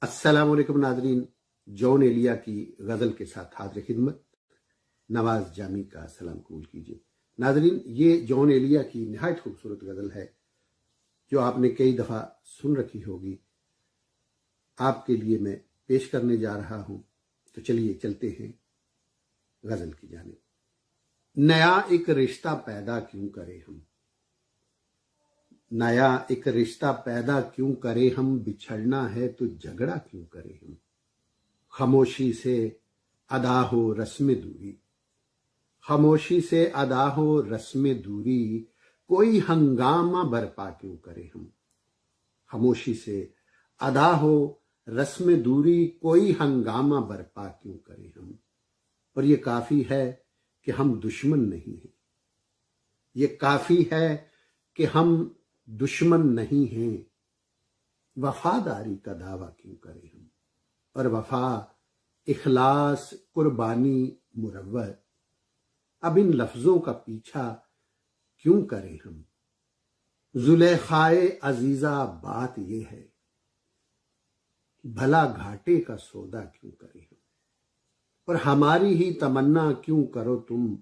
السلام علیکم ناظرین، جون ایلیا کی غزل کے ساتھ حاضر خدمت نواز جامی کا سلام قبول کیجیے۔ ناظرین، یہ جون ایلیا کی نہایت خوبصورت غزل ہے جو آپ نے کئی دفعہ سن رکھی ہوگی، آپ کے لیے میں پیش کرنے جا رہا ہوں، تو چلیے چلتے ہیں غزل کی جانب۔ نیا ایک رشتہ پیدا کیوں کرے ہم، نیا ایک رشتہ پیدا کیوں کرے ہم، بچھڑنا ہے تو جھگڑا کیوں کرے ہم، خاموشی سے ادا ہو رسم دوری، خاموشی سے ادا ہو رسم دوری، کوئی ہنگامہ برپا کیوں کرے ہم، خاموشی سے ادا ہو رسم دوری، کوئی ہنگامہ برپا کیوں کرے ہم۔ اور یہ کافی ہے کہ ہم دشمن نہیں ہیں، یہ کافی ہے کہ ہم دشمن نہیں ہیں، وفاداری کا دعویٰ کیوں کریں ہم، اور وفا اخلاص قربانی مروت، اب ان لفظوں کا پیچھا کیوں کریں ہم۔ زلیخائے عزیزہ بات یہ ہے، بھلا گھاٹے کا سودا کیوں کریں ہم، اور ہماری ہی تمنا کیوں کرو تم،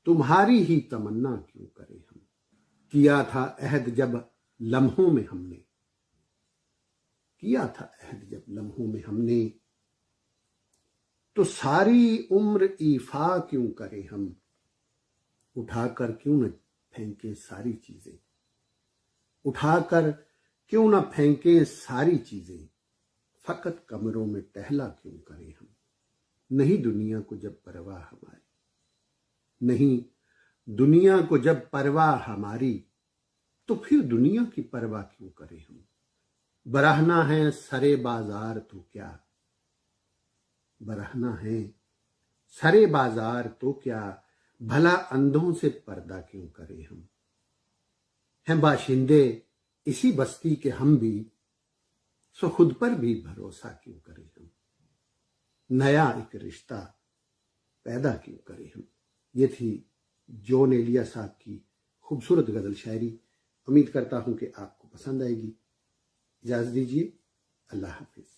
تمہاری ہی تمنا کیوں کریں ہم۔ کیا تھا عہد جب لمحوں میں ہم نے، کیا تھا عہد جب لمحوں میں ہم نے، تو ساری عمر ایفا کیوں کریں ہم، اٹھا کر کیوں نہ پھینکیں ساری چیزیں، اٹھا کر کیوں نہ پھینکیں ساری چیزیں، فقط کمروں میں ٹہلا کیوں کریں ہم۔ نہیں دنیا کو جب پرواہ ہماری، نہیں دنیا کو جب پرواہ ہماری، تو پھر دنیا کی پرواہ کیوں کریں ہم۔ برہنہ ہے سرے بازار تو کیا، برہنہ ہے سرے بازار تو کیا، بھلا اندھوں سے پردہ کیوں کریں ہم۔ ہیں باشندے اسی بستی کے ہم بھی، سو خود پر بھی بھروسہ کیوں کریں ہم۔ نیا ایک رشتہ پیدا کیوں کریں ہم۔ یہ تھی جون ایلیا صاحب کی خوبصورت غزل شاعری۔ امید کرتا ہوں کہ آپ کو پسند آئے گی۔ اجازت دیجیے، اللہ حافظ۔